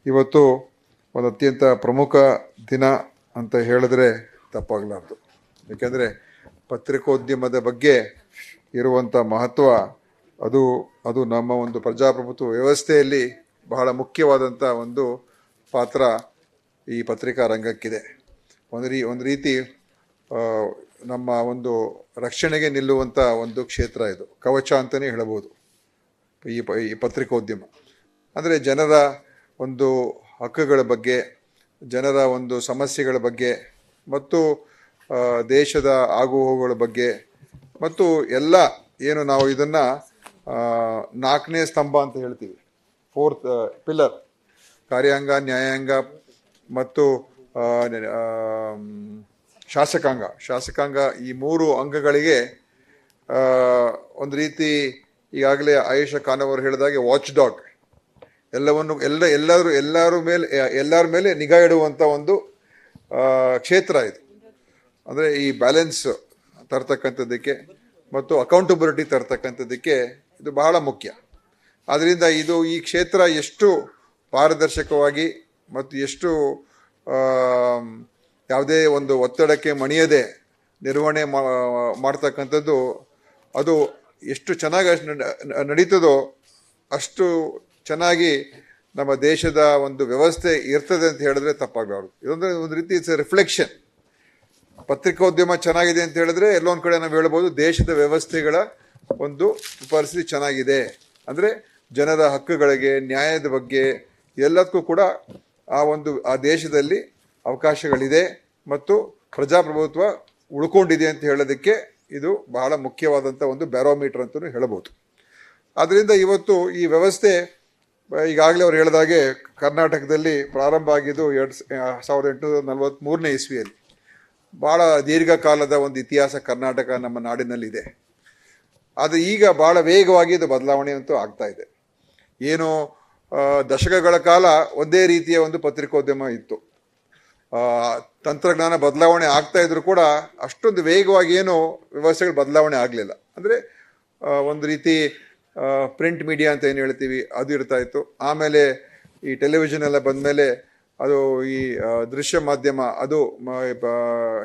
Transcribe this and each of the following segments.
ಇವತ್ತು ಒಂದು ಅತ್ಯಂತ ಪ್ರಮುಖ ದಿನ ಅಂತ ಹೇಳಿದ್ರೆ ತಪ್ಪಾಗಲಾರ್ದು. ಏಕೆಂದರೆ ಪತ್ರಿಕೋದ್ಯಮದ ಬಗ್ಗೆ ಇರುವಂಥ ಮಹತ್ವ ಅದು ನಮ್ಮ ಒಂದು ಪ್ರಜಾಪ್ರಭುತ್ವ ವ್ಯವಸ್ಥೆಯಲ್ಲಿ ಬಹಳ ಮುಖ್ಯವಾದಂಥ ಒಂದು ಪಾತ್ರ ಈ ಪತ್ರಿಕಾ ರಂಗಕ್ಕಿದೆ. ಒಂದು ರೀತಿ ನಮ್ಮ ಒಂದು ರಕ್ಷಣೆಗೆ ನಿಲ್ಲುವಂಥ ಒಂದು ಕ್ಷೇತ್ರ ಇದು, ಕವಚ ಅಂತಲೇ ಹೇಳಬಹುದು ಈ ಪತ್ರಿಕೋದ್ಯಮ. ಅಂದರೆ ಜನರ ಒಂದು ಹಕ್ಕುಗಳ ಬಗ್ಗೆ, ಜನರ ಒಂದು ಸಮಸ್ಯೆಗಳ ಬಗ್ಗೆ ಮತ್ತು ದೇಶದ ಆಗುಹೋಗುಗಳ ಬಗ್ಗೆ ಮತ್ತು ಎಲ್ಲ ಏನು ನಾವು ಇದನ್ನು 4ನೇ ಸ್ತಂಭ ಅಂತ ಹೇಳ್ತೀವಿ, 4th ಪಿಲ್ಲರ್, ಕಾರ್ಯಾಂಗ, ನ್ಯಾಯಾಂಗ ಮತ್ತು ಶಾಸಕಾಂಗ ಈ 3 ಅಂಗಗಳಿಗೆ ಒಂದು ರೀತಿ ಈಗಾಗಲೇ ಆಯೇಷಾ ಖಾನ್ ಅವರು ಹೇಳಿದಾಗೆ ವಾಚ್ ಡಾಗ್, ಎಲ್ಲರ ಮೇಲೆ ನಿಗಾ ಇಡುವಂಥ ಒಂದು ಕ್ಷೇತ್ರ ಇದು. ಅಂದರೆ ಈ ಬ್ಯಾಲೆನ್ಸ್ ತರ್ತಕ್ಕಂಥದ್ದಕ್ಕೆ ಮತ್ತು ಅಕೌಂಟಬಿಲಿಟಿ ತರ್ತಕ್ಕಂಥದ್ದಕ್ಕೆ ಇದು ಬಹಳ ಮುಖ್ಯ. ಆದ್ದರಿಂದ ಈ ಕ್ಷೇತ್ರ ಎಷ್ಟು ಪಾರದರ್ಶಕವಾಗಿ ಮತ್ತು ಎಷ್ಟು ಯಾವುದೇ ಒಂದು ಒತ್ತಡಕ್ಕೆ ಮಣಿಯದೆ ನಿರ್ವಹಣೆ ಮಾಡ್ತಕ್ಕಂಥದ್ದು, ಅದು ಎಷ್ಟು ಚೆನ್ನಾಗಿ ನಡೀತದೋ ಅಷ್ಟು ಚೆನ್ನಾಗಿ ನಮ್ಮ ದೇಶದ ಒಂದು ವ್ಯವಸ್ಥೆ ಇರ್ತದೆ ಅಂತ ಹೇಳಿದ್ರೆ ತಪ್ಪಾಗಲಾರದು. ಇದೊಂದು ಒಂದು ರೀತಿ ಇಟ್ಸ್ ಎ ರಿಫ್ಲೆಕ್ಷನ್. ಪತ್ರಿಕೋದ್ಯಮ ಚೆನ್ನಾಗಿದೆ ಅಂತ ಹೇಳಿದ್ರೆ ಎಲ್ಲೊಂದು ಕಡೆ ನಾವು ಹೇಳ್ಬೋದು ದೇಶದ ವ್ಯವಸ್ಥೆಗಳ ಒಂದು ಪರಿಸ್ಥಿತಿ ಚೆನ್ನಾಗಿದೆ. ಅಂದರೆ ಜನರ ಹಕ್ಕುಗಳಿಗೆ, ನ್ಯಾಯದ ಬಗ್ಗೆ ಎಲ್ಲದಕ್ಕೂ ಕೂಡ ಆ ದೇಶದಲ್ಲಿ ಅವಕಾಶಗಳಿದೆ ಮತ್ತು ಪ್ರಜಾಪ್ರಭುತ್ವ ಉಳ್ಕೊಂಡಿದೆ ಅಂತ ಹೇಳೋದಕ್ಕೆ ಇದು ಬಹಳ ಮುಖ್ಯವಾದಂಥ ಒಂದು ಬ್ಯಾರೋಮೀಟರ್ ಅಂತಲೂ ಹೇಳಬಹುದು. ಆದ್ದರಿಂದ ಇವತ್ತು ಈ ವ್ಯವಸ್ಥೆ ಈಗಾಗಲೇ ಅವ್ರು ಹೇಳಿದಾಗೆ ಕರ್ನಾಟಕದಲ್ಲಿ ಪ್ರಾರಂಭ ಆಗಿದ್ದು 1843ನೇ ಇಸ್ವಿಯಲ್ಲಿ. ಭಾಳ ದೀರ್ಘಕಾಲದ ಒಂದು ಇತಿಹಾಸ ಕರ್ನಾಟಕ ನಮ್ಮ ನಾಡಿನಲ್ಲಿದೆ. ಅದು ಈಗ ಭಾಳ ವೇಗವಾಗಿ ಇದು ಬದಲಾವಣೆ ಅಂತೂ ಆಗ್ತಾ ಇದೆ. ಏನು ದಶಕಗಳ ಕಾಲ ಒಂದೇ ರೀತಿಯ ಒಂದು ಪತ್ರಿಕೋದ್ಯಮ ಇತ್ತು. ತಂತ್ರಜ್ಞಾನ ಬದಲಾವಣೆ ಆಗ್ತಾ ಇದ್ರು ಕೂಡ ಅಷ್ಟೊಂದು ವೇಗವಾಗಿ ಏನು ವ್ಯವಸ್ಥೆಗಳು ಬದಲಾವಣೆ ಆಗಲಿಲ್ಲ. ಅಂದರೆ ಒಂದು ರೀತಿ ಪ್ರಿಂಟ್ ಮೀಡಿಯಾ ಅಂತ ಏನು ಹೇಳ್ತೀವಿ ಅದು ಇರ್ತಾ ಇತ್ತು. ಆಮೇಲೆ ಈ ಟೆಲಿವಿಷನ್ ಎಲ್ಲ ಬಂದಮೇಲೆ ಅದು ಈ ದೃಶ್ಯ ಮಾಧ್ಯಮ ಅದು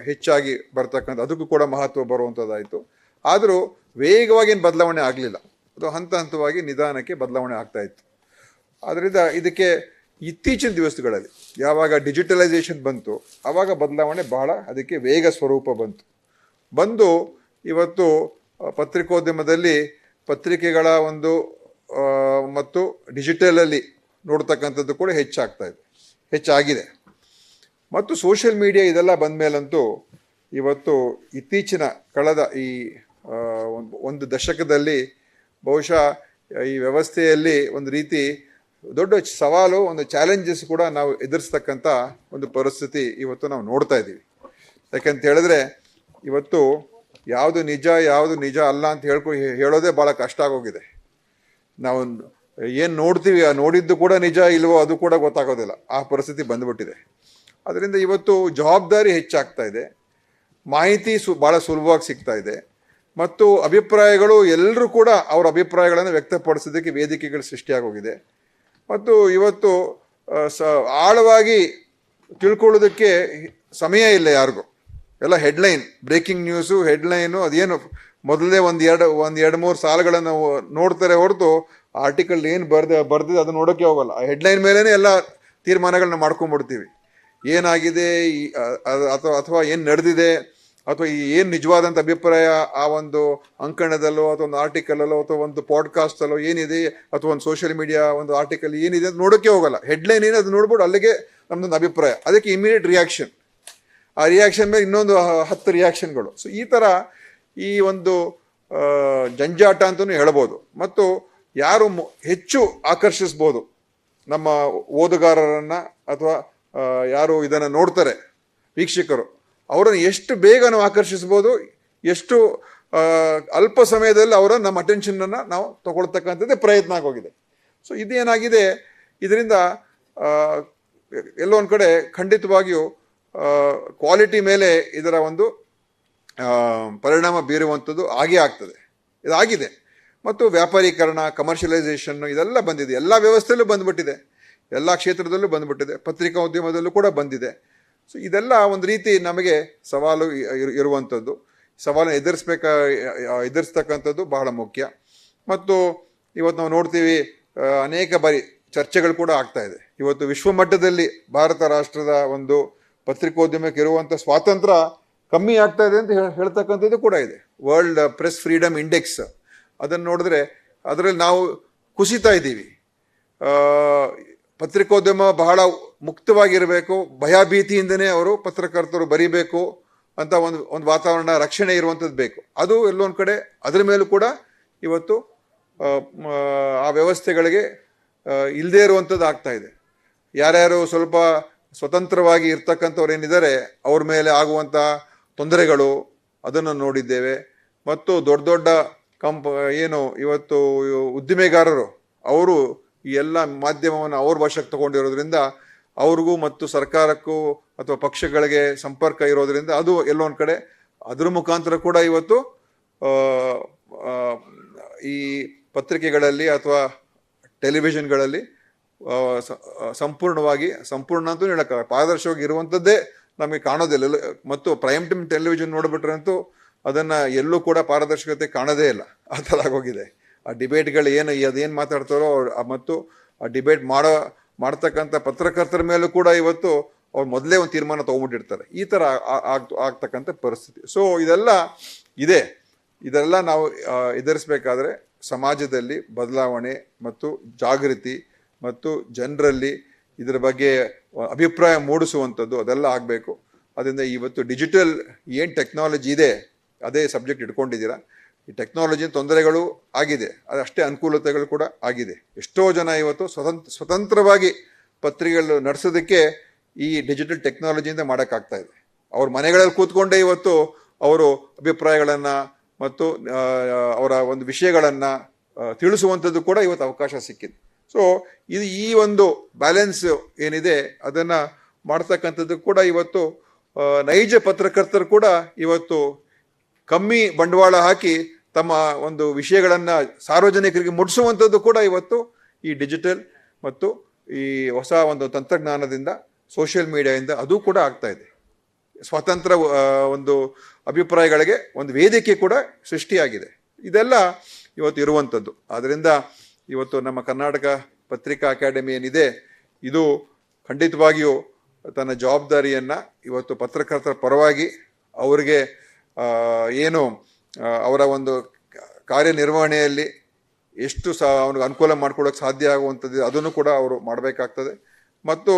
ಹೆಚ್ಚಾಗಿ ಬರ್ತಕ್ಕಂಥ, ಅದಕ್ಕೂ ಕೂಡ ಮಹತ್ವ ಬರುವಂಥದ್ದಾಯಿತು. ಆದರೂ ವೇಗವಾಗಿ ಏನು ಬದಲಾವಣೆ ಆಗಲಿಲ್ಲ, ಅದು ಹಂತವಾಗಿ ನಿಧಾನಕ್ಕೆ ಬದಲಾವಣೆ ಆಗ್ತಾ ಇತ್ತು. ಆದ್ದರಿಂದ ಇದಕ್ಕೆ ಇತ್ತೀಚಿನ ದಿವಸಗಳಲ್ಲಿ ಯಾವಾಗ ಡಿಜಿಟಲೈಸೇಷನ್ ಬಂತು ಆವಾಗ ಬದಲಾವಣೆ ಬಹಳ ಅದಕ್ಕೆ ವೇಗ ಸ್ವರೂಪ ಬಂದು ಇವತ್ತು ಪತ್ರಿಕೋದ್ಯಮದಲ್ಲಿ ಪತ್ರಿಕೆಗಳ ಒಂದು ಮತ್ತು ಡಿಜಿಟಲಲ್ಲಿ ನೋಡ್ತಕ್ಕಂಥದ್ದು ಕೂಡ ಹೆಚ್ಚಾಗಿದೆ. ಮತ್ತು ಸೋಷಿಯಲ್ ಮೀಡಿಯಾ ಇದೆಲ್ಲ ಬಂದ ಮೇಲಂತೂ ಇವತ್ತು ಇತ್ತೀಚಿನ ಕಳೆದ ಈ ಒಂದು ದಶಕದಲ್ಲಿ ಬಹುಶಃ ಈ ವ್ಯವಸ್ಥೆಯಲ್ಲಿ ಒಂದು ರೀತಿ ದೊಡ್ಡ ಸವಾಲು, ಒಂದು ಚಾಲೆಂಜಸ್ ಕೂಡ ನಾವು ಎದುರಿಸ್ತಕ್ಕಂಥ ಒಂದು ಪರಿಸ್ಥಿತಿ ಇವತ್ತು ನಾವು ನೋಡ್ತಾ ಇದ್ದೀವಿ. ಯಾಕಂತ ಹೇಳಿದ್ರೆ ಇವತ್ತು ಯಾವುದು ನಿಜ ಅಲ್ಲ ಅಂತ ಹೇಳೋದೇ ಭಾಳ ಕಷ್ಟ ಆಗೋಗಿದೆ. ನಾವು ಏನು ನೋಡ್ತೀವಿ, ನೋಡಿದ್ದು ಕೂಡ ನಿಜ ಇಲ್ವೋ ಅದು ಕೂಡ ಗೊತ್ತಾಗೋದಿಲ್ಲ, ಆ ಪರಿಸ್ಥಿತಿ ಬಂದುಬಿಟ್ಟಿದೆ. ಅದರಿಂದ ಇವತ್ತು ಜವಾಬ್ದಾರಿ ಹೆಚ್ಚಾಗ್ತಾ ಇದೆ, ಮಾಹಿತಿ ಭಾಳ ಸುಲಭವಾಗಿ ಸಿಗ್ತಾ ಇದೆ ಮತ್ತು ಅಭಿಪ್ರಾಯಗಳು ಎಲ್ಲರೂ ಕೂಡ ಅವರ ಅಭಿಪ್ರಾಯಗಳನ್ನು ವ್ಯಕ್ತಪಡಿಸೋದಕ್ಕೆ ವೇದಿಕೆಗಳು ಸೃಷ್ಟಿಯಾಗೋಗಿದೆ. ಮತ್ತು ಇವತ್ತು ಆಳವಾಗಿ ತಿಳ್ಕೊಳ್ಳೋದಕ್ಕೆ ಸಮಯ ಇಲ್ಲ ಯಾರಿಗೂ. ಎಲ್ಲ ಹೆಡ್ಲೈನ್, ಬ್ರೇಕಿಂಗ್ ನ್ಯೂಸು, ಹೆಡ್ಲೈನು, ಅದೇನು ಮೊದಲೇ ಒಂದು 2-3 ಸಾಲುಗಳನ್ನು ನೋಡ್ತಾರೆ ಹೊರತು ಆರ್ಟಿಕಲ್ ಏನು ಬರ್ದಿದೆ ಅದು ನೋಡೋಕ್ಕೆ ಹೋಗಲ್ಲ. ಆ ಹೆಡ್ಲೈನ್ ಮೇಲೇ ಎಲ್ಲ ತೀರ್ಮಾನಗಳನ್ನ ಮಾಡ್ಕೊಂಡ್ಬಿಡ್ತೀವಿ. ಏನಾಗಿದೆ ಅಥವಾ ಏನು ನಡೆದಿದೆ ಅಥವಾ ಏನು ನಿಜವಾದಂಥ ಅಭಿಪ್ರಾಯ ಆ ಒಂದು ಅಂಕಣದಲ್ಲೋ ಅಥವಾ ಒಂದು ಆರ್ಟಿಕಲಲ್ಲೋ ಅಥವಾ ಒಂದು ಪಾಡ್ಕಾಸ್ಟಲ್ಲೋ ಏನಿದೆ ಅಥವಾ ಒಂದು ಸೋಷಿಯಲ್ ಮೀಡಿಯಾ ಒಂದು ಆರ್ಟಿಕಲ್ ಏನಿದೆ ಅಂತ ನೋಡೋಕ್ಕೆ ಹೋಗಲ್ಲ. ಹೆಡ್ಲೈನ್ ಏನು ಅದು ನೋಡ್ಬಿಟ್ಟು ಅಲ್ಲಿಗೆ ನಮ್ಮದೊಂದು ಅಭಿಪ್ರಾಯ, ಅದಕ್ಕೆ ಇಮಿಡಿಯೇಟ್ ರಿಯಾಕ್ಷನ್, ಆ ರಿಯಾಕ್ಷನ್ ಮೇಲೆ ಇನ್ನೊಂದು 10 ರಿಯಾಕ್ಷನ್ಗಳು. ಸೊ ಈ ಥರ ಈ ಒಂದು ಜಂಜಾಟ ಅಂತಲೂ ಹೇಳ್ಬೋದು. ಮತ್ತು ಯಾರು ಹೆಚ್ಚು ಆಕರ್ಷಿಸ್ಬೋದು ನಮ್ಮ ಓದುಗಾರರನ್ನು ಅಥವಾ ಯಾರು ಇದನ್ನು ನೋಡ್ತಾರೆ ವೀಕ್ಷಕರು, ಅವರನ್ನು ಎಷ್ಟು ಬೇಗ ನಾವು ಆಕರ್ಷಿಸ್ಬೋದು, ಎಷ್ಟು ಅಲ್ಪ ಸಮಯದಲ್ಲಿ ನಮ್ಮ ಅಟೆನ್ಷನನ್ನು ನಾವು ತಗೊಳ್ತಕ್ಕಂಥದ್ದೇ ಪ್ರಯತ್ನ ಆಗೋಗಿದೆ. ಸೊ ಇದೇನಾಗಿದೆ, ಇದರಿಂದ ಎಲ್ಲೋ ಒಂದು ಕಡೆ ಖಂಡಿತವಾಗಿಯೂ ಕ್ವಾಲಿಟಿ ಮೇಲೆ ಇದರ ಒಂದು ಪರಿಣಾಮ ಬೀರುವಂಥದ್ದು ಇದಾಗಿದೆ. ಮತ್ತು ವ್ಯಾಪಾರೀಕರಣ, ಕಮರ್ಷಿಯಲೈಸೇಷನ್ನು ಇದೆಲ್ಲ ಬಂದಿದೆ, ಎಲ್ಲ ವ್ಯವಸ್ಥೆಯಲ್ಲೂ ಬಂದುಬಿಟ್ಟಿದೆ. ಎಲ್ಲ ಕ್ಷೇತ್ರದಲ್ಲೂ ಬಂದುಬಿಟ್ಟಿದೆ, ಪತ್ರಿಕಾ ಉದ್ಯಮದಲ್ಲೂ ಕೂಡ ಬಂದಿದೆ. ಸೊ ಇದೆಲ್ಲ ಒಂದು ರೀತಿ ನಮಗೆ ಸವಾಲು ಇರುವಂಥದ್ದು. ಸವಾಲನ್ನು ಎದುರಿಸ್ತಕ್ಕಂಥದ್ದು ಬಹಳ ಮುಖ್ಯ. ಮತ್ತು ಇವತ್ತು ನಾವು ನೋಡ್ತೀವಿ, ಅನೇಕ ಬಾರಿ ಚರ್ಚೆಗಳು ಕೂಡ ಆಗ್ತಾ ಇದೆ. ಇವತ್ತು ವಿಶ್ವಮಟ್ಟದಲ್ಲಿ ಭಾರತ ರಾಷ್ಟ್ರದ ಒಂದು ಪತ್ರಿಕೋದ್ಯಮಕ್ಕೆ ಇರುವಂಥ ಸ್ವಾತಂತ್ರ್ಯ ಕಮ್ಮಿ ಆಗ್ತಾ ಇದೆ ಅಂತ ಹೇಳ್ತಕ್ಕಂಥದ್ದು ಕೂಡ ಇದೆ. ವರ್ಲ್ಡ್ ಪ್ರೆಸ್ ಫ್ರೀಡಮ್ ಇಂಡೆಕ್ಸ್ ಅದನ್ನು ನೋಡಿದ್ರೆ ಅದರಲ್ಲಿ ನಾವು ಕುಸಿತಾ ಇದ್ದೀವಿ. ಪತ್ರಿಕೋದ್ಯಮ ಬಹಳ ಮುಕ್ತವಾಗಿರಬೇಕು, ಭಯಭೀತಿಯಿಂದನೇ ಅವರು ಪತ್ರಕರ್ತರು ಬರೀಬೇಕು ಅಂತ ಒಂದು ವಾತಾವರಣ, ರಕ್ಷಣೆ ಇರುವಂಥದ್ದು ಬೇಕು. ಅದು ಎಲ್ಲೊಂದು ಕಡೆ ಅದರ ಮೇಲೂ ಕೂಡ ಇವತ್ತು ಆ ವ್ಯವಸ್ಥೆಗಳಿಗೆ ಇಲ್ಲದೇ ಇರುವಂಥದ್ದು ಆಗ್ತಾ ಇದೆ. ಯಾರ್ಯಾರು ಸ್ವಲ್ಪ ಸ್ವತಂತ್ರವಾಗಿ ಇರ್ತಕ್ಕಂಥವ್ರು ಏನಿದ್ದಾರೆ ಅವ್ರ ಮೇಲೆ ಆಗುವಂಥ ತೊಂದರೆಗಳು ಅದನ್ನು ನೋಡಿದ್ದೇವೆ. ಮತ್ತು ದೊಡ್ಡ ದೊಡ್ಡ ಏನು ಇವತ್ತು ಉದ್ದಿಮೆಗಾರರು ಅವರು ಈ ಎಲ್ಲ ಮಾಧ್ಯಮವನ್ನು ಅವ್ರ ವಶಕ್ಕೆ ತಗೊಂಡಿರೋದ್ರಿಂದ ಅವ್ರಿಗೂ ಮತ್ತು ಸರ್ಕಾರಕ್ಕೂ ಅಥವಾ ಪಕ್ಷಗಳಿಗೆ ಸಂಪರ್ಕ ಇರೋದ್ರಿಂದ ಅದು ಎಲ್ಲೊಂದು ಕಡೆ ಅದ್ರ ಮುಖಾಂತರ ಕೂಡ ಇವತ್ತು ಈ ಪತ್ರಿಕೆಗಳಲ್ಲಿ ಅಥವಾ ಟೆಲಿವಿಷನ್ಗಳಲ್ಲಿ ಸಂಪೂರ್ಣ ಅಂತೂ ಹೇಳೋಕ್ಕಾಗಲ್ಲ, ಪಾರದರ್ಶಕವಾಗಿ ಇರುವಂಥದ್ದೇ ನಮಗೆ ಕಾಣೋದಿಲ್ಲ. ಮತ್ತು ಪ್ರೈಮ್ ಟೈಮ್ ಟೆಲಿವಿಷನ್ ನೋಡಿಬಿಟ್ರಂತೂ ಅದನ್ನು ಎಲ್ಲೂ ಕೂಡ ಪಾರದರ್ಶಕತೆ ಕಾಣೋದೇ ಇಲ್ಲ, ಆ ಥರ ಆಗೋಗಿದೆ. ಆ ಡಿಬೇಟ್ಗಳು ಅದೇನು ಮಾತಾಡ್ತಾರೋ ಮತ್ತು ಆ ಡಿಬೇಟ್ ಮಾಡ್ತಕ್ಕಂಥ ಪತ್ರಕರ್ತರ ಮೇಲೂ ಕೂಡ ಇವತ್ತು ಅವ್ರು ಮೊದಲೇ ಒಂದು ತೀರ್ಮಾನ ತೊಗೊಂಡ್ಬಿಟ್ಟಿರ್ತಾರೆ. ಈ ಥರ ಆಗ್ತಕ್ಕಂಥ ಪರಿಸ್ಥಿತಿ. ಸೊ ಇದೆಲ್ಲ ನಾವು ಎದುರಿಸಬೇಕಾದ್ರೆ ಸಮಾಜದಲ್ಲಿ ಬದಲಾವಣೆ ಮತ್ತು ಜಾಗೃತಿ ಮತ್ತು ಜನರಲ್ಲಿ ಇದರ ಬಗ್ಗೆ ಅಭಿಪ್ರಾಯ ಮೂಡಿಸುವಂಥದ್ದು ಅದೆಲ್ಲ ಆಗಬೇಕು. ಅದರಿಂದ ಇವತ್ತು ಡಿಜಿಟಲ್ ಏನು ಟೆಕ್ನಾಲಜಿ ಇದೆ ಅದೇ ಸಬ್ಜೆಕ್ಟ್ ಇಟ್ಕೊಂಡಿದ್ದೀರಾ. ಈ ಟೆಕ್ನಾಲಜಿ ತೊಂದರೆಗಳು ಆಗಿದೆ, ಅದಷ್ಟೇ ಅನುಕೂಲತೆಗಳು ಕೂಡ ಆಗಿದೆ. ಎಷ್ಟೋ ಜನ ಇವತ್ತು ಸ್ವತಂತ್ರವಾಗಿ ಪತ್ರಿಕೆಗಳು ನಡೆಸೋದಕ್ಕೆ ಈ ಡಿಜಿಟಲ್ ಟೆಕ್ನಾಲಜಿಯಿಂದ ಮಾಡೋಕ್ಕಾಗ್ತಾ ಇದೆ. ಅವ್ರ ಮನೆಗಳಲ್ಲಿ ಕೂತ್ಕೊಂಡೇ ಇವತ್ತು ಅವರು ಅಭಿಪ್ರಾಯಗಳನ್ನು ಮತ್ತು ಅವರ ಒಂದು ವಿಷಯಗಳನ್ನು ತಿಳಿಸುವಂಥದ್ದು ಕೂಡ ಇವತ್ತು ಅವಕಾಶ ಸಿಕ್ಕಿದೆ. ಸೊ ಈ ಒಂದು ಬ್ಯಾಲೆನ್ಸ್ ಏನಿದೆ ಅದನ್ನು ಮಾಡ್ತಕ್ಕಂಥದ್ದು ಕೂಡ ಇವತ್ತು ನೈಜ ಪತ್ರಕರ್ತರು ಕೂಡ ಇವತ್ತು ಕಮ್ಮಿ ಬಂಡವಾಳ ಹಾಕಿ ತಮ್ಮ ಒಂದು ವಿಷಯಗಳನ್ನು ಸಾರ್ವಜನಿಕರಿಗೆ ಮುಟ್ಟಿಸುವಂಥದ್ದು ಕೂಡ ಇವತ್ತು ಈ ಡಿಜಿಟಲ್ ಮತ್ತು ಈ ಹೊಸ ಒಂದು ತಂತ್ರಜ್ಞಾನದಿಂದ, ಸೋಷಿಯಲ್ ಮೀಡಿಯಾದಿಂದ ಅದು ಕೂಡ ಆಗ್ತಾ ಇದೆ. ಸ್ವತಂತ್ರ ಒಂದು ಅಭಿಪ್ರಾಯಗಳಿಗೆ ಒಂದು ವೇದಿಕೆ ಕೂಡ ಸೃಷ್ಟಿಯಾಗಿದೆ. ಇದೆಲ್ಲ ಇವತ್ತು ಇರುವಂಥದ್ದು. ಆದ್ದರಿಂದ ಇವತ್ತು ನಮ್ಮ ಕರ್ನಾಟಕ ಪತ್ರಿಕಾ ಅಕಾಡೆಮಿ ಏನಿದೆ ಇದು ಖಂಡಿತವಾಗಿಯೂ ತನ್ನ ಜವಾಬ್ದಾರಿಯನ್ನು ಇವತ್ತು ಪತ್ರಕರ್ತರ ಪರವಾಗಿ ಅವರಿಗೆ ಏನು ಅವರ ಒಂದು ಕಾರ್ಯನಿರ್ವಹಣೆಯಲ್ಲಿ ಎಷ್ಟು ಅವ್ನಿಗೆ ಅನುಕೂಲ ಮಾಡ್ಕೊಳ್ಳೋಕೆ ಸಾಧ್ಯ ಆಗುವಂಥದ್ದು ಅದನ್ನು ಕೂಡ ಅವರು ಮಾಡಬೇಕಾಗ್ತದೆ. ಮತ್ತು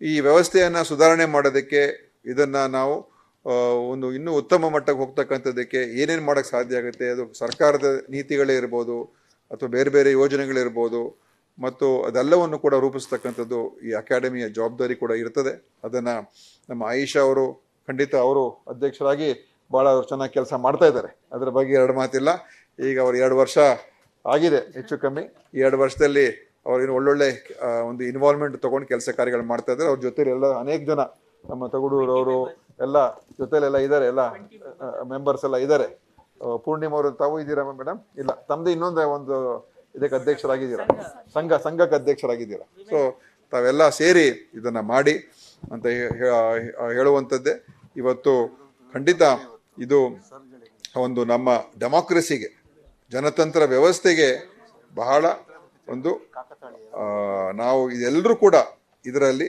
ಈ ವ್ಯವಸ್ಥೆಯನ್ನು ಸುಧಾರಣೆ ಮಾಡೋದಕ್ಕೆ ಇದನ್ನು ನಾವು ಒಂದು ಇನ್ನೂ ಉತ್ತಮ ಮಟ್ಟಕ್ಕೆ ಹೋಗ್ತಕ್ಕಂಥದ್ದಕ್ಕೆ ಏನೇನು ಮಾಡೋಕ್ಕೆ ಸಾಧ್ಯ ಆಗುತ್ತೆ, ಅದು ಸರ್ಕಾರದ ನೀತಿಗಳೇ ಇರ್ಬೋದು ಅಥವಾ ಬೇರೆ ಬೇರೆ ಯೋಜನೆಗಳಿರ್ಬೋದು, ಮತ್ತು ಅದೆಲ್ಲವನ್ನು ಕೂಡ ರೂಪಿಸ್ತಕ್ಕಂಥದ್ದು ಈ ಅಕಾಡೆಮಿಯ ಜವಾಬ್ದಾರಿ ಕೂಡ ಇರ್ತದೆ. ಅದನ್ನು ನಮ್ಮ ಆಯಿಷಾ ಅವರು ಖಂಡಿತ ಅವರು ಅಧ್ಯಕ್ಷರಾಗಿ ಭಾಳ ಚೆನ್ನಾಗಿ ಕೆಲಸ ಮಾಡ್ತಾ ಇದ್ದಾರೆ, ಅದರ ಬಗ್ಗೆ ಎರಡು ಮಾತಿಲ್ಲ. ಈಗ ಅವ್ರು 2 ವರ್ಷ ಆಗಿದೆ ಹೆಚ್ಚು ಕಮ್ಮಿ. ಈ 2 ವರ್ಷದಲ್ಲಿ ಅವ್ರು ಇನ್ನು ಒಳ್ಳೊಳ್ಳೆ ಒಂದು ಇನ್ವಾಲ್ವ್ಮೆಂಟ್ ತೊಗೊಂಡು ಕೆಲಸ ಕಾರ್ಯಗಳು ಮಾಡ್ತಾ ಇದ್ದಾರೆ. ಅವ್ರ ಜೊತೆಲಿ ಎಲ್ಲ ಅನೇಕ ಜನ ನಮ್ಮ ತಗುಡೂರವರು ಎಲ್ಲ ಜೊತೆಲೆಲ್ಲ ಇದ್ದಾರೆ, ಎಲ್ಲ ಮೆಂಬರ್ಸ್ ಎಲ್ಲ ಇದ್ದಾರೆ. ಪೂರ್ಣಿಮಾ ಅವರು ತಾವು ಇದ್ದೀರಾ ಮೇಡಮ್? ಇಲ್ಲ, ತಮ್ಮದು ಇನ್ನೊಂದು ಇದಕ್ಕೆ ಅಧ್ಯಕ್ಷರಾಗಿದ್ದೀರಾ, ಸಂಘಕ್ಕೆ ಅಧ್ಯಕ್ಷರಾಗಿದ್ದೀರಾ. ಸೊ ತಾವೆಲ್ಲ ಸೇರಿ ಇದನ್ನು ಮಾಡಿ ಅಂತ ಹೇಳುವಂಥದ್ದೇ. ಇವತ್ತು ಖಂಡಿತ ಇದು ಒಂದು ನಮ್ಮ ಡೆಮಾಕ್ರಸಿಗೆ, ಜನತಂತ್ರ ವ್ಯವಸ್ಥೆಗೆ ಬಹಳ ಒಂದು ನಾವು ಇದೆಲ್ಲರೂ ಕೂಡ ಇದರಲ್ಲಿ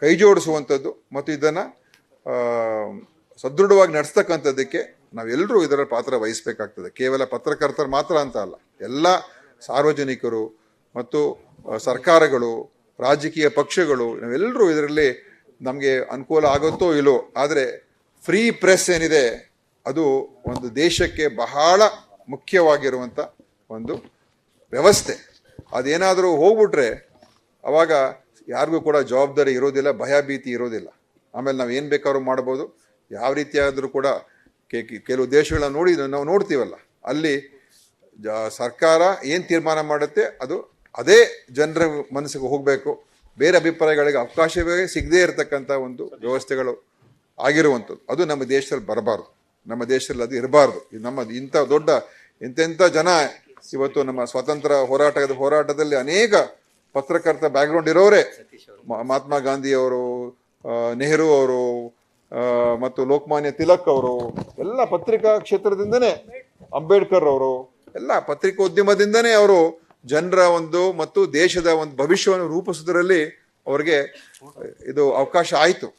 ಕೈ ಜೋಡಿಸುವಂಥದ್ದು ಮತ್ತು ಇದನ್ನು ಸದೃಢವಾಗಿ ನಡೆಸ್ತಕ್ಕಂಥದ್ದಕ್ಕೆ ನಾವೆಲ್ಲರೂ ಇದರ ಪಾತ್ರ ವಹಿಸಬೇಕಾಗ್ತದೆ. ಕೇವಲ ಪತ್ರಕರ್ತರು ಮಾತ್ರ ಅಂತ ಅಲ್ಲ, ಎಲ್ಲ ಸಾರ್ವಜನಿಕರು ಮತ್ತು ಸರ್ಕಾರಗಳು, ರಾಜಕೀಯ ಪಕ್ಷಗಳು, ನಾವೆಲ್ಲರೂ ಇದರಲ್ಲಿ ನಮಗೆ ಅನುಕೂಲ ಆಗುತ್ತೋ ಇಲ್ಲೋ, ಆದರೆ ಫ್ರೀ ಪ್ರೆಸ್ ಏನಿದೆ ಅದು ಒಂದು ದೇಶಕ್ಕೆ ಬಹಳ ಮುಖ್ಯವಾಗಿರುವಂಥ ಒಂದು ವ್ಯವಸ್ಥೆ. ಅದೇನಾದರೂ ಹೋಗ್ಬಿಟ್ರೆ ಅವಾಗ ಯಾರಿಗೂ ಕೂಡ ಜವಾಬ್ದಾರಿ ಇರೋದಿಲ್ಲ, ಭಯಭೀತಿ ಇರೋದಿಲ್ಲ. ಆಮೇಲೆ ನಾವು ಏನು ಬೇಕಾದ್ರೂ ಮಾಡ್ಬೋದು. ಯಾವ ರೀತಿಯಾದರೂ ಕೂಡ ಕೆಲವು ದೇಶಗಳನ್ನ ನಾವು ನೋಡ್ತೀವಲ್ಲ, ಅಲ್ಲಿ ಸರ್ಕಾರ ಏನು ತೀರ್ಮಾನ ಮಾಡುತ್ತೆ ಅದು ಅದೇ ಜನರ ಮನಸ್ಸಿಗೆ ಹೋಗಬೇಕು. ಬೇರೆ ಅಭಿಪ್ರಾಯಗಳಿಗೆ ಅವಕಾಶವೇ ಸಿಗದೇ ಇರತಕ್ಕಂಥ ಒಂದು ವ್ಯವಸ್ಥೆಗಳು ಆಗಿರುವಂಥದ್ದು ಅದು ನಮ್ಮ ದೇಶದಲ್ಲಿ ಬರಬಾರ್ದು, ನಮ್ಮ ದೇಶದಲ್ಲಿ ಅದು ಇರಬಾರ್ದು. ಇಂಥ ದೊಡ್ಡ ಎಂತೆಂಥ ಜನ ಇವತ್ತು ನಮ್ಮ ಸ್ವಾತಂತ್ರ್ಯ ಹೋರಾಟದಲ್ಲಿ ಅನೇಕ ಪತ್ರಕರ್ತ ಬ್ಯಾಕ್ಗ್ರೌಂಡ್ ಇರೋರೇ, ಮಹಾತ್ಮ ಗಾಂಧಿ ಅವರು, ನೆಹರು ಅವರು, ಮತ್ತು ಲೋಕಮಾನ್ಯ ತಿಲಕ್ ಅವರು ಎಲ್ಲ ಪತ್ರಿಕಾ ಕ್ಷೇತ್ರದಿಂದನೇ, ಅಂಬೇಡ್ಕರ್ ಅವರು ಎಲ್ಲ ಪತ್ರಿಕೋದ್ಯಮದಿಂದನೇ ಅವರು ಜನರ ಒಂದು ಮತ್ತು ದೇಶದ ಒಂದು ಭವಿಷ್ಯವನ್ನು ರೂಪಿಸೋದ್ರಲ್ಲಿ ಅವರಿಗೆ ಇದು ಅವಕಾಶ ಆಯಿತು.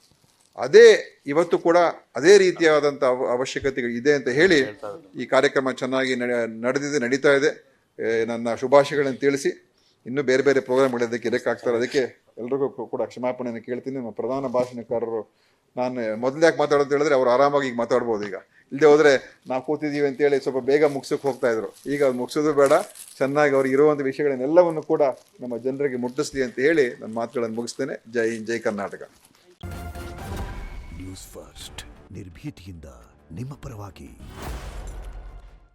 ಅದೇ ಇವತ್ತು ಕೂಡ ಅದೇ ರೀತಿಯಾದಂಥ ಅವಶ್ಯಕತೆಗಳು ಇದೆ ಅಂತ ಹೇಳಿ ಈ ಕಾರ್ಯಕ್ರಮ ಚೆನ್ನಾಗಿ ನಡೀತಾ ಇದೆ. ನನ್ನ ಶುಭಾಶಯಗಳನ್ನು ತಿಳಿಸಿ ಇನ್ನೂ ಬೇರೆ ಬೇರೆ ಪ್ರೋಗ್ರಾಮ್ಗಳಿದ್ದಕ್ಕೆ ಇದಕ್ಕಾಗ್ತಾರೆ. ಅದಕ್ಕೆ ಎಲ್ರಿಗೂ ಕೂಡ ಕ್ಷಮಾಪಣೆಯನ್ನು ಕೇಳ್ತೀನಿ. ನಮ್ಮ ಪ್ರಧಾನ ಭಾಷಣಕಾರರು, ನಾನು ಮೊದಲು ಯಾಕೆ ಮಾತಾಡೋದು ಹೇಳಿದ್ರೆ ಅವ್ರು ಆರಾಮಾಗಿ ಈಗ ಮಾತಾಡ್ಬೋದು. ಈಗ ಇಲ್ಲದೆ ಹೋದರೆ ನಾವು ಕೂತಿದ್ದೀವಿ ಅಂತೇಳಿ ಸ್ವಲ್ಪ ಬೇಗ ಮುಗಿಸೋಕೆ ಹೋಗ್ತಾ ಇದ್ರು. ಈಗ ಅದು ಮುಗಿಸೋದು ಬೇಡ, ಚೆನ್ನಾಗಿ ಅವ್ರಿಗೆ ಇರುವಂಥ ವಿಷಯಗಳನ್ನೆಲ್ಲವನ್ನು ಕೂಡ ನಮ್ಮ ಜನರಿಗೆ ಮುಟ್ಟಿಸ್ಲಿ ಅಂತ ಹೇಳಿ ನನ್ನ ಮಾತುಗಳನ್ನು ಮುಗಿಸ್ತೇನೆ. ಜೈ ಹಿಂದ್, ಜೈ ಕರ್ನಾಟಕ. ನ್ಯೂಸ್ ಫಸ್ಟ್, ನಿರ್ಭೀತಿಯಿಂದ ನಿಮ್ಮ ಪರವಾಗಿ.